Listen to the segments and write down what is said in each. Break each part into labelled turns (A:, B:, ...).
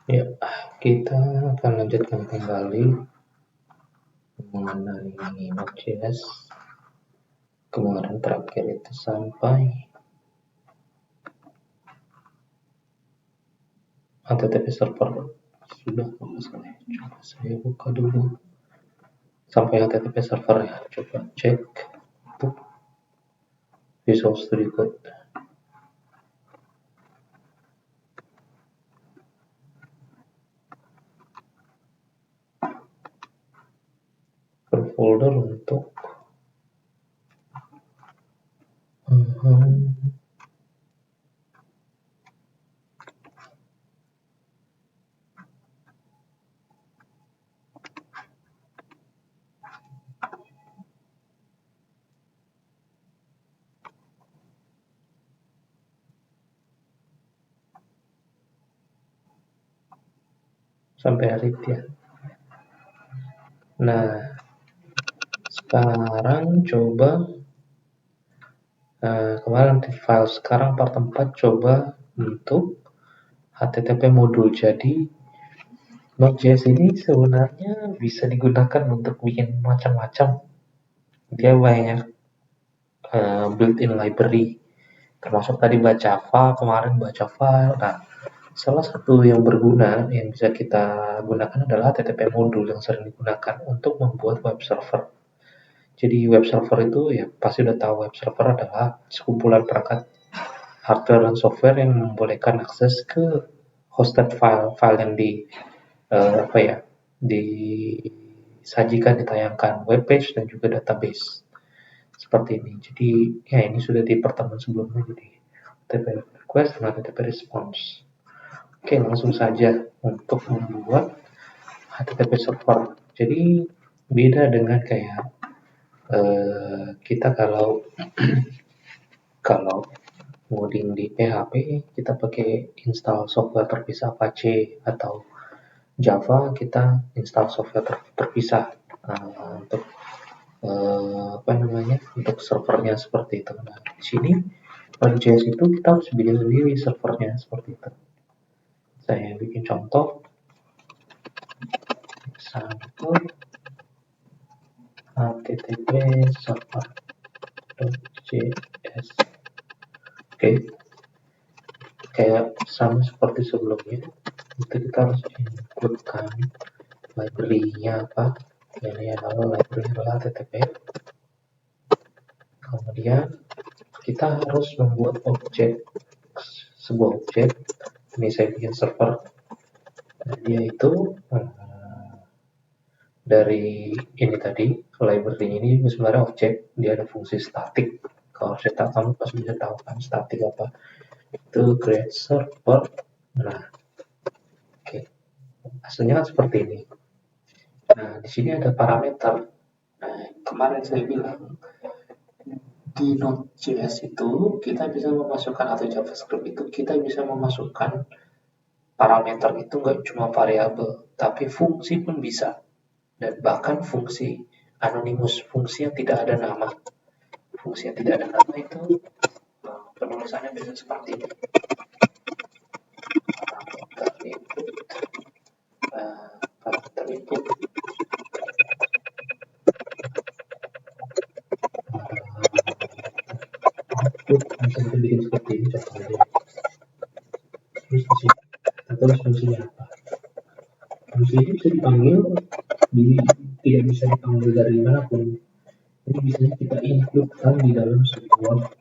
A: Ya, kita akan lanjutkan kembali mengenai Node.js. Kemarin terakhir itu sampai HTTP server sudah selesai. Coba saya buka dulu sampai HTTP server ya. Coba cek untuk Visual Studio Code. Berfolder untuk sampai hari ya. Nah, sekarang coba kemarin di file, sekarang part 4 coba untuk HTTP modul. Jadi Node.js ini sebenarnya bisa digunakan untuk bikin macam-macam. Dia banyak built-in library, termasuk tadi Java, kemarin Java. Nah, salah satu yang berguna yang bisa kita gunakan adalah HTTP modul yang sering digunakan untuk membuat web server. Jadi web server itu ya pasti udah tahu, web server adalah sekumpulan perangkat hardware dan software yang membolehkan akses ke hosted file yang disajikan, ditayangkan, web page dan juga database seperti ini. Jadi ya ini sudah di pertemuan sebelumnya, jadi HTTP request dan HTTP response. Oke, langsung saja untuk membuat HTTP server. Jadi beda dengan kayak kita kalau ngoding di PHP kita pakai install software terpisah Apache, atau Java kita install software terpisah untuk untuk servernya seperti itu. Nah, di sini Node.js itu kita harus bikin sendiri servernya seperti itu. Saya bikin contoh, example http server.js. Oke, kayak sama seperti sebelumnya, itu kita harus includekan library-nya apa. Ini adalah library adalah HTTP. Kemudian kita harus membuat sebuah objek. Ini saya bikin server. Nah, dia itu dari ini tadi, library ini sebenarnya objek, dia ada fungsi static. Kalau saya tahu, kamu pasti bisa tahu kan static apa. Itu create server. Nah, oke. Hasilnya kan seperti ini. Nah, di sini ada parameter. Nah, kemarin saya bilang di Node.js itu kita bisa memasukkan, atau JavaScript itu kita bisa memasukkan parameter itu nggak cuma variabel, tapi fungsi pun bisa. Dan bahkan fungsi anonimus, fungsi yang tidak ada nama. Fungsi yang tidak ada nama itu penulisannya biasanya seperti ini. Parameter input bisa bikin seperti ini contohnya. Terus di sini kita tulis fungsinya apa. Fungsi ini bisa dipanggil, tidak bisa dipanggil dari manapun. Jadi biasanya kita include-kan di dalam sebuah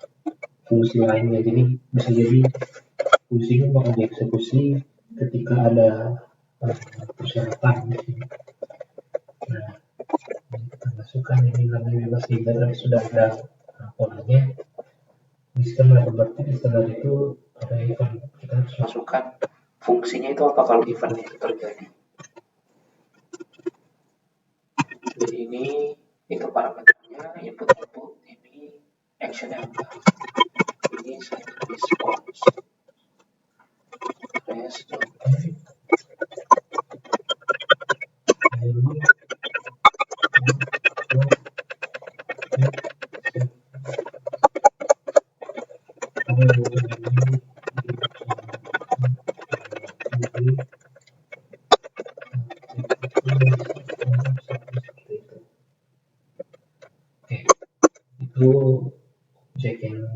A: fungsi lainnya. Jadi bisa jadi fungsinya bakal dieksekusi ketika ada persyaratan di sini. Nah, ini kita masukkan, ini namanya bebas ligar, tapi sudah ada polanya. Setelah itu ada event, kita harus masukkan fungsinya itu apa kalau event itu terjadi. Jadi ini itu parameternya, input, ini action yang apa, ini set response.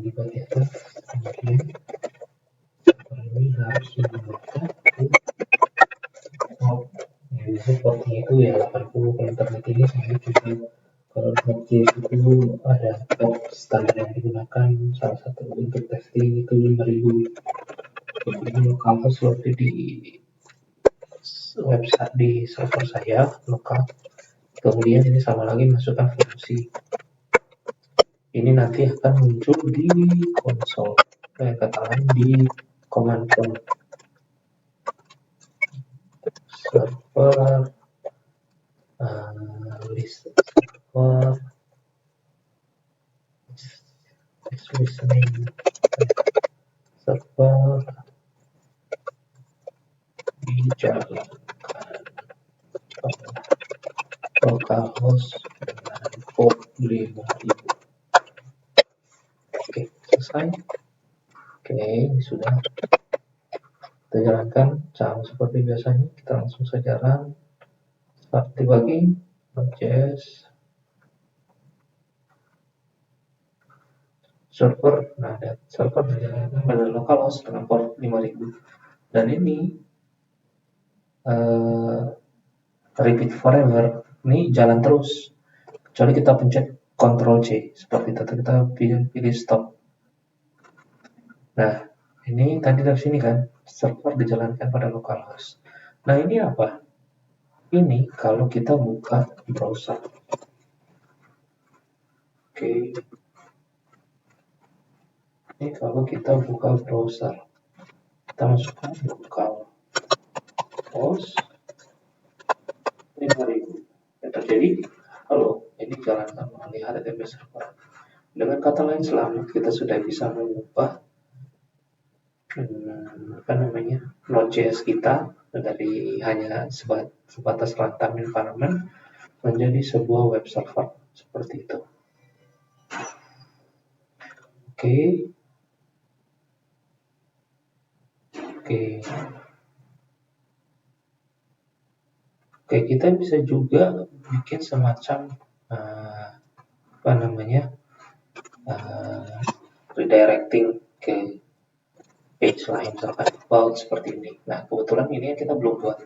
A: terlibat di atas. Kemudian server ini harus dibuka ke port. Ya, biasanya portnya itu ya 80. Kalau internet ini saya juga kalau Node.js itu ada port standar yang digunakan, salah satu untuk testing itu 5000. Jadi localhost waktu di website di server saya lokal. Kemudian ini sama lagi masukkan fungsi. Ini nanti akan muncul di konsol, kata lain di command prompt. Server list server is listening server dijalankan localhost dengan port 5000. Oke, selesai. Oke, ini sudah kita jalankan sama seperti biasanya. Kita langsung saja run start debugging Node.js server. Nah, ada server dijalankan pada localhost dengan port 5000. Dan ini repeat forever, ini jalan terus kecuali kita pencet Ctrl C seperti itu, kita pilih stop. Nah, ini tadi dari sini kan server dijalankan pada localhost. Nah, ini apa? Ini kalau kita buka browser. Oke. Ini kalau kita buka browser, kita masukkan localhost 5000. Yang terjadi, halo, ini jalan di HTTP server. Dengan kata lain, selamat, kita sudah bisa mengubah Node.js kita dari hanya sebatas runtime environment menjadi sebuah web server seperti itu. Oke, kita bisa juga bikin semacam redirecting ke page lain, misalkan about seperti ini. Nah, kebetulan ini yang kita belum buat.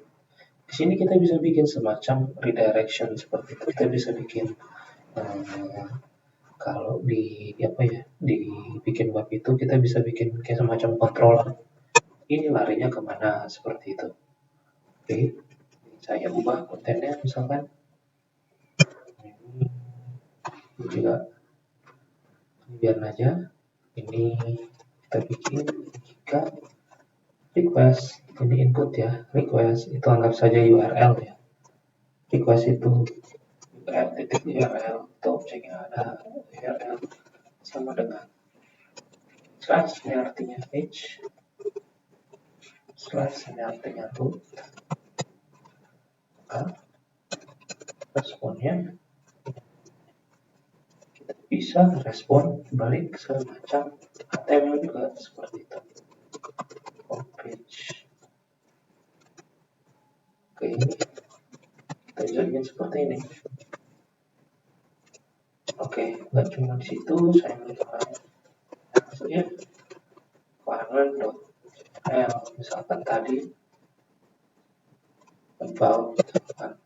A: Di sini kita bisa bikin semacam redirection seperti itu. Kita bisa bikin kalau dibikin web itu kita bisa bikin kayak semacam controller. Ini larinya kemana seperti itu. Oke, saya ubah kontennya misalkan. Ini juga biar aja. Ini kita bikin jika request, ini input ya, request itu anggap saja URL ya. Request itu URL atau objek yang ada URL sama dengan slash, ini artinya page, slash ini artinya root. Maka responnya kita bisa respon balik semacam HTML juga seperti itu. Homepage. Oke, kita jadikan seperti ini. Oke, nggak cuma di situ, saya mencoba maksudnya panel.l misalkan tadi about misalkan.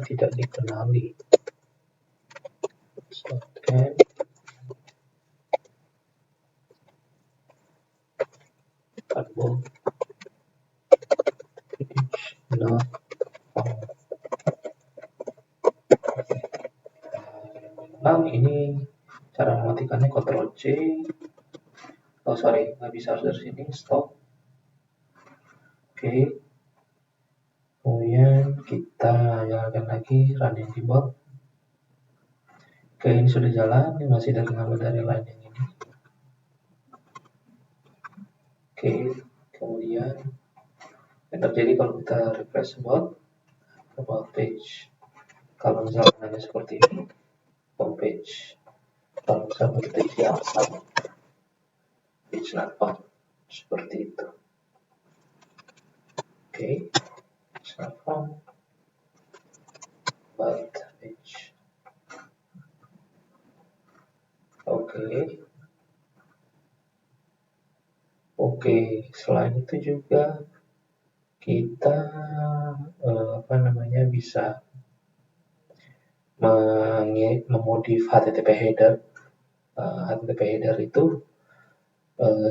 A: Tidak dikenali. Ini cara mematikannya Ctrl C. Nggak bisa, harus dari sini stop. Oke. Kemudian kita jalankan lagi running debug. Oke, ini sudah jalan, ini masih dari nama dari line yang ini. Oke, kemudian yang terjadi kalau kita refresh about page. Kalau misalnya hanya seperti ini, home page. Kalau misalnya kita isi asal, page not found, seperti itu. Oke, page not found, but page. Oke, selain itu juga kita bisa memodif HTTP header. HTTP header itu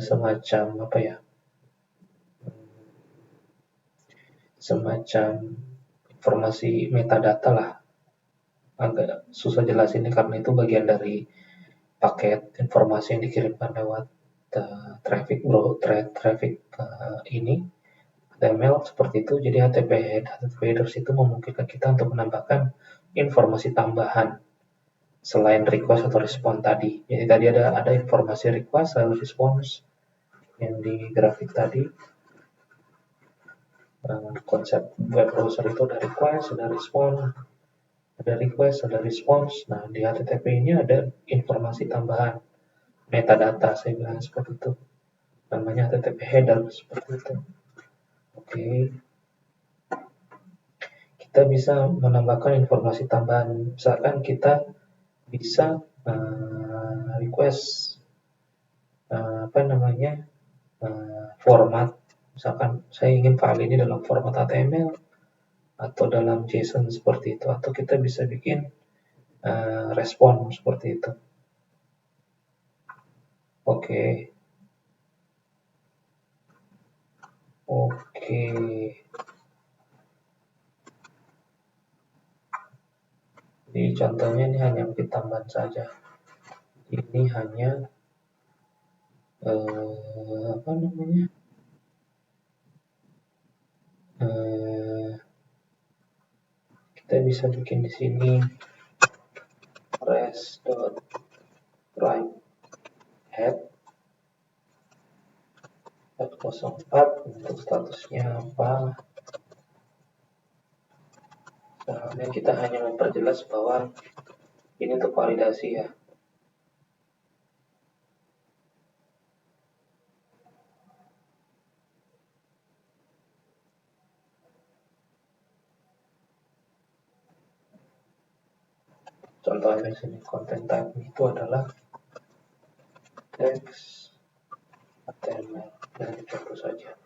A: semacam semacam informasi metadata lah. Agak susah jelasinnya karena itu bagian dari paket informasi yang dikirimkan lewat traffic ini HTML seperti itu. Jadi HTTP headers itu memungkinkan kita untuk menambahkan informasi tambahan selain request atau respon tadi. Jadi tadi ada informasi request lalu response yang di grafik tadi. Konsep web browser itu ada request, ada respon, ada request, ada response. Nah, di HTTP ini ada informasi tambahan metadata, saya bilang seperti itu. Namanya HTTP header seperti itu. Oke. Kita bisa menambahkan informasi tambahan. Misalkan kita bisa request format. Misalkan saya ingin file ini dalam format HTML atau dalam JSON seperti itu, atau kita bisa bikin respon seperti itu. Oke. Jadi contohnya ini hanya bikin tambahan saja. Ini hanya kita bisa bikin di sini res.write head 04 untuk statusnya apa. Nah, kita hanya memperjelas bahwa ini untuk validasi ya. Contohnya di sini content type itu adalah text HTML dan contoh saja.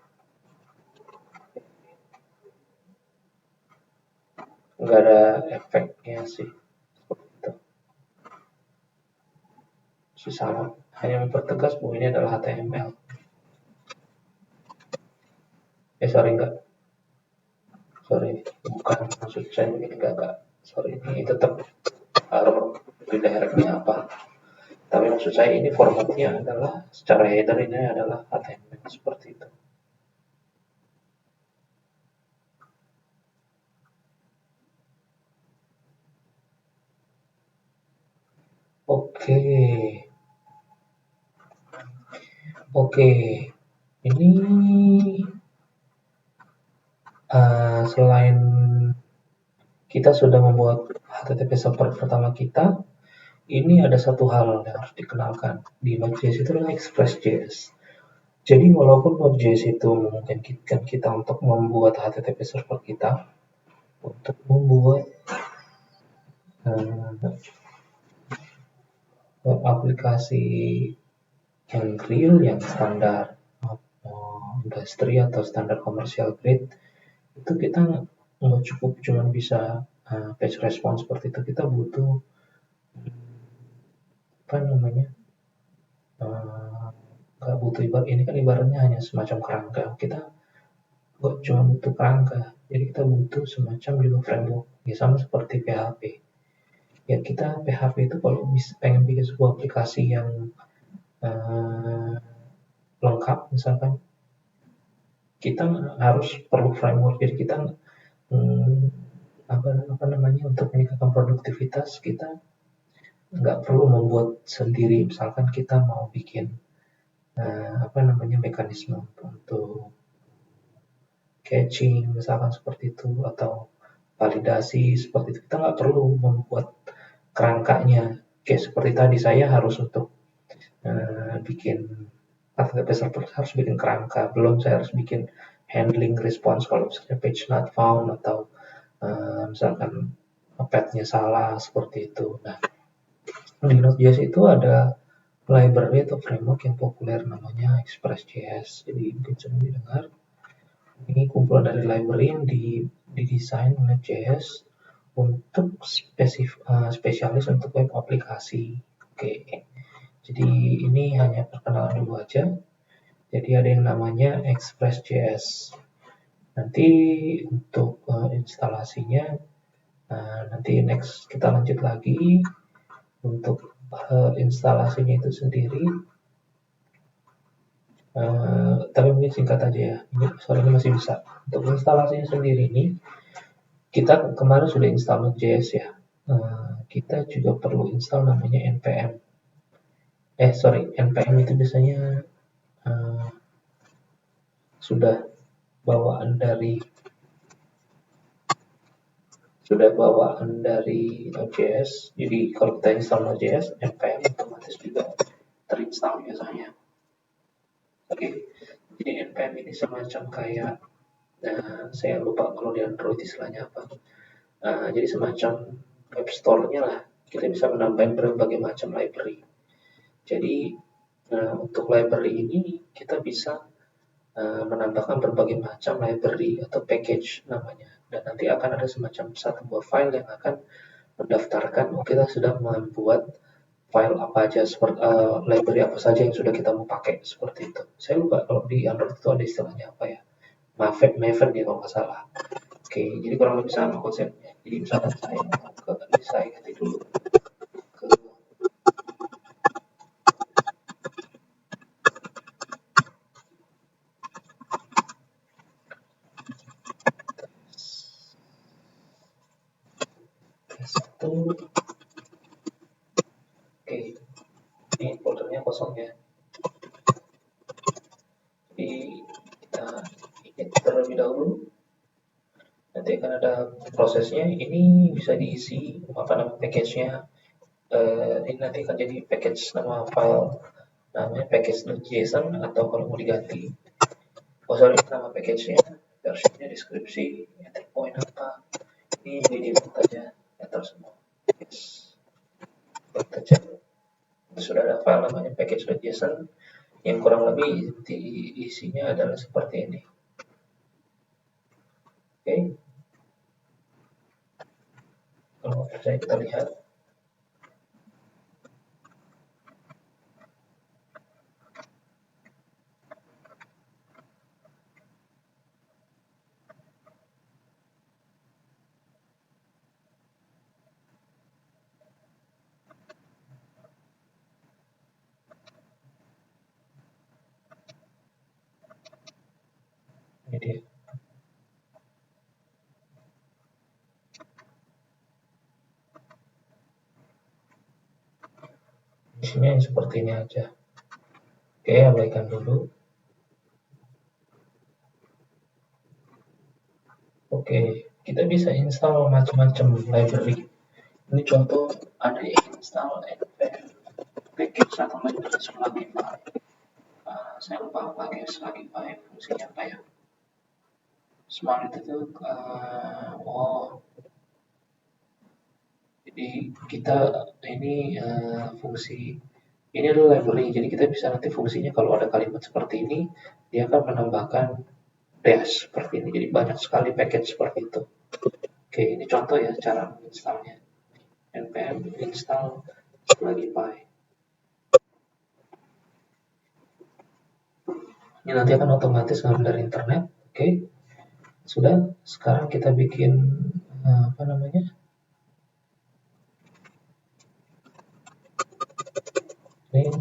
A: Nggak ada efeknya sih seperti itu. Sama, hanya mempertegas bahwa ini adalah HTML. Sorry, bukan maksud saya begini, enggak. Sorry, ini tetap error redirectnya apa. Tapi maksud saya ini formatnya adalah secara header ini adalah HTML seperti itu. Oke. Ini selain kita sudah membuat HTTP server pertama kita, ini ada satu hal yang harus dikenalkan di Node.js itu adalah Express.js. Jadi walaupun Node.js itu memungkinkan kita untuk membuat HTTP server kita, untuk membuat aplikasi yang real, yang standar industri atau standar komersial grade, itu kita nggak cukup cuma bisa page response seperti itu. Kita butuh nggak butuh ini kan ibaratnya hanya semacam kerangka. Kita nggak cuma butuh kerangka, jadi kita butuh semacam juga framework. Ya sama seperti PHP. Ya kita PHP itu kalau pengen bikin sebuah aplikasi yang lengkap, misalkan kita harus perlu framework. Jadi kita untuk meningkatkan produktivitas kita nggak perlu membuat sendiri. Misalkan kita mau bikin mekanisme untuk caching misalkan seperti itu, atau validasi seperti itu. Kita nggak perlu membuat kerangkanya. Kayak seperti tadi saya harus untuk bikin HTTP server harus bikin kerangka, belum saya harus bikin handling response kalau misalnya page not found atau misalkan path-nya salah seperti itu. Nah, di Node.js itu ada library atau framework yang populer namanya Express.js. Jadi mungkin sering didengar. Ini kumpulan dari library yang didesain oleh JS untuk spesialis untuk web aplikasi. Oke. Jadi ini hanya perkenalan dulu aja. Jadi ada yang namanya Express.js. Nanti untuk instalasinya, nanti next kita lanjut lagi. Untuk instalasinya itu sendiri, tapi mungkin singkat aja ya. Soalnya masih bisa. Untuk instalasinya sendiri ini, kita kemarin sudah install Node.js ya. Kita juga perlu install namanya npm. npm itu biasanya sudah bawaan dari Node.js. Jadi kalau kita install Node.js, npm otomatis juga terinstall biasanya. Oke. Jadi npm ini semacam kayak, saya lupa kalau di Android istilahnya apa. Jadi semacam web store-nya lah. Kita bisa menambahkan berbagai macam library. Jadi untuk library ini kita bisa menambahkan berbagai macam library atau package namanya. Dan nanti akan ada semacam satu buah file yang akan mendaftarkan kita sudah membuat file apa aja, seperti library apa saja yang sudah kita mau pakai seperti itu. Saya lupa kalau di Android itu ada istilahnya apa ya, Maven ya kalau nggak salah. Oke, jadi kurang lebih sama konsepnya. Jadi misalkan saya ganti dulu ke satu. Oke, ini foldernya kosong ya. Jadi kita ingin terlebih dahulu. Nanti akan ada prosesnya. Ini bisa diisi apa nama package-nya. Ini nanti akan jadi package nama file namanya package.json, atau kalau mau diganti, nama package-nya, versinya, deskripsi, entry point apa, ini di default aja, enter semua. Yes. Kita cek. Sudah ada file namanya package.json yang kurang lebih isinya adalah seperti ini. Oke. Kalau percaya kita lihat. Ini dia. Isinya yang seperti ini aja. Oke, abaikan dulu. Oke, kita bisa install macam-macam library. Ini contoh ada yang install npm package atau library Slugify. Saya lupa pakai Slugify fungsinya apa ya. Smart itu jadi kita ini fungsi ini adalah library. Jadi kita bisa nanti fungsinya kalau ada kalimat seperti ini, dia akan menambahkan dash seperti ini. Jadi banyak sekali package seperti itu. Oke, ini contoh ya cara menginstalnya. npm install Slugify. Ini nanti akan otomatis ngambil dari internet. Oke, sudah. Sekarang kita bikin apa namanya? Ini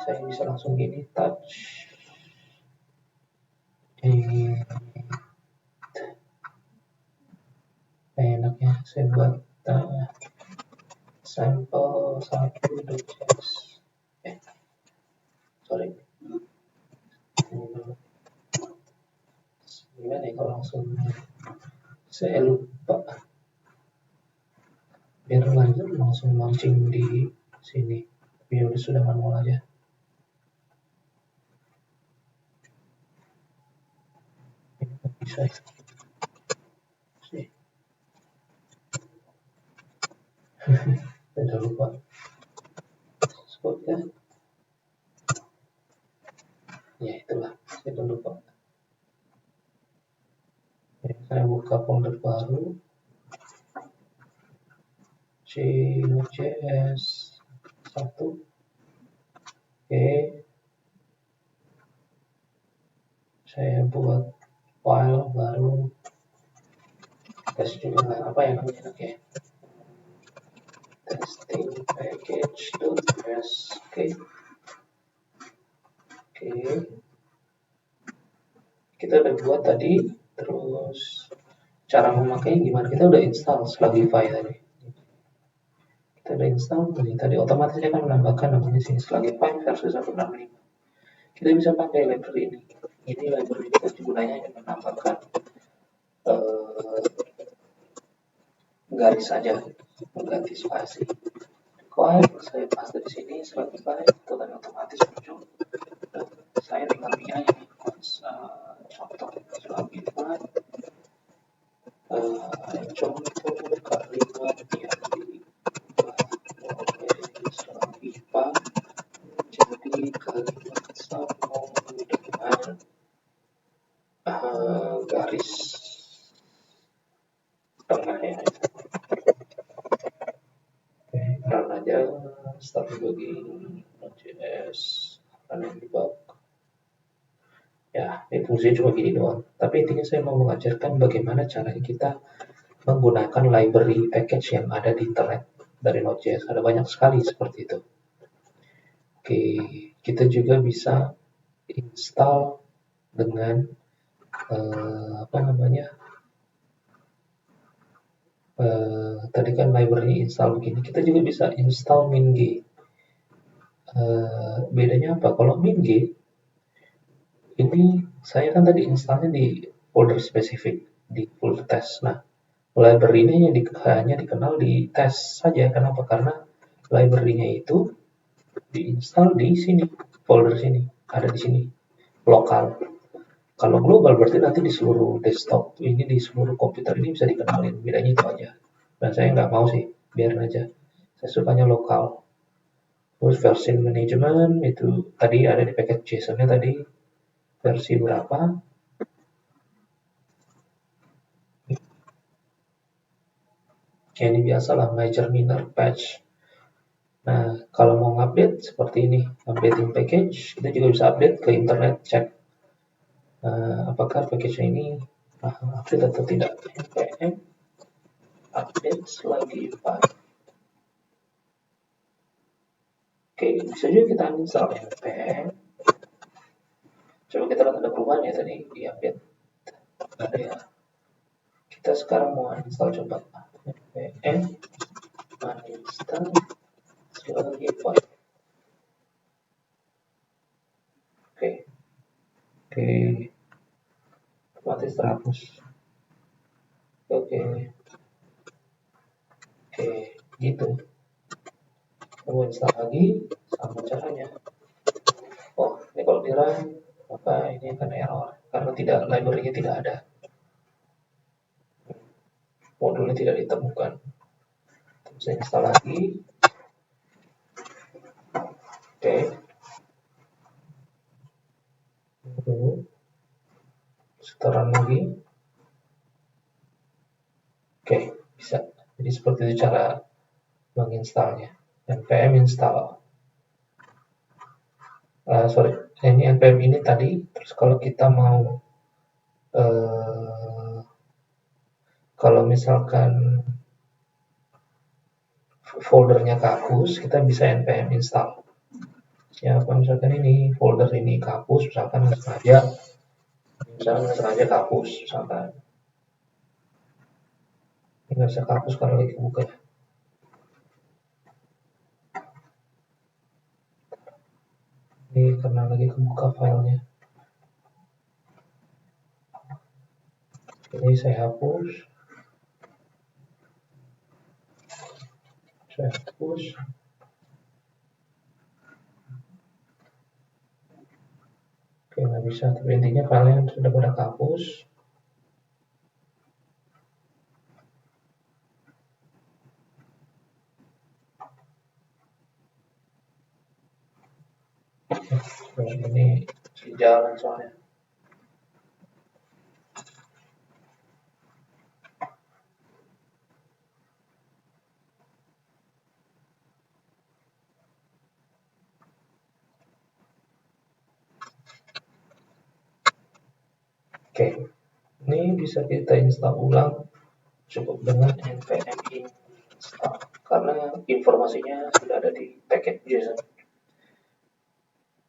A: saya bisa langsung gini touch. Enaknya saya buat sampel 1.js. Sorry. gimana ya kalau langsung saya lupa, biar lanjut langsung launching di sini, biar sudah manual aja. Ini bisa sih. Udah lupa spotnya. Ya itulah, saya udah lupa. Ya, saya buka folder baru, Node.js 1. Oke, saya buat file baru, tes juga apa yang namanya, oke, testing package.ts. Oke, kita udah buat tadi. Terus cara memakainya gimana? Kita udah install Slugify tadi. Kita udah install tadi otomatis akan menambahkan namanya sini Slugify versi 165. Kita bisa pakai library ini. Ini library kita gunanya untuk menambahkan garis saja, mengganti spasi. Require saya paste di sini Slugify, itu kan otomatis muncul. Saya tinggal pilih aja nih, contoh Slugify, contoh kalimat yang Slugify jadi kalimat sama dengan garis tengah ya. Run aja, start debugging Node.js, run and debug. Ya, ini fungsinya cuma gini doang. Tapi intinya saya mau mengajarkan bagaimana cara kita menggunakan library package yang ada di internet dari Node.js. Ada banyak sekali seperti itu. Oke, kita juga bisa install dengan tadi kan library install begini. Kita juga bisa install MinG. Bedanya apa? Kalau MinG ini saya kan tadi installnya di folder spesifik di folder test. Nah, library ini hanya dikenal di test saja. Kenapa? Karena library-nya itu diinstal di sini, folder sini, ada di sini, lokal. Kalau global berarti nanti di seluruh desktop ini, di seluruh komputer ini bisa dikenalin. Bedanya itu aja. Dan saya nggak mau sih, biarin aja. Saya sukanya lokal. Terus versi management itu tadi ada di paket JSON-nya tadi, versi berapa. Ya, ini biasalah major minor patch. Nah, kalau mau update seperti ini, updating package, kita juga bisa update ke internet, cek apakah package ini update atau tidak. npm update Slugify. Oke, bisa juga kita uninstall npm. Coba kita lihat ada perubahan ya tadi di update. Ada ya. Kita sekarang mau uninstall, coba npm uninstall Slugify. Oke, otomatis terhapus. Oke, gitu. Mau install lagi, sama caranya. Oh, ini kalau di run, maka ini akan error karena library-nya tidak ada. Modulnya tidak ditemukan. Saya install lagi. Oke. Setoran lagi. Oke, bisa. Jadi seperti itu cara menginstalnya. npm install. Ini npm ini tadi. Terus kalau kita mau kalau misalkan foldernya kahapus, kita bisa npm install. Ya, kalau misalkan ini folder ini kahapus, misalkan nggak sengaja kahapus, misalkan ini nggak bisa kahapus karena lagi kebuka ya. Ini karena lagi kebuka filenya. Ini saya hapus. Oke, nggak bisa, tapi intinya kalian sudah pada hapus. Terus ini jalan soalnya. Oke, ini bisa kita install ulang cukup dengan npm install karena informasinya sudah ada di package JSON.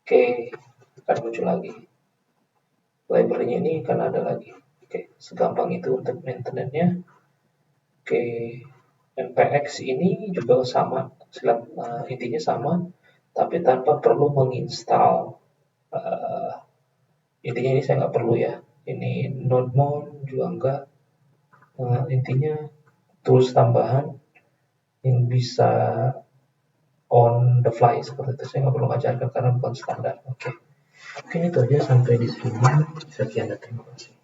A: Oke, akan muncul lagi. Library-nya ini akan ada lagi. Oke, segampang itu untuk maintenance-nya. Oke, npx ini juga sama, intinya sama, tapi tanpa perlu menginstal. Intinya ini saya nggak perlu ya. Ini nodemon juga enggak. Intinya tools tambahan yang bisa on the fly seperti itu saya nggak perlu ngajarkan karena bukan standar. Oke. Mungkin itu aja sampai di sini. Sekian dan terima kasih.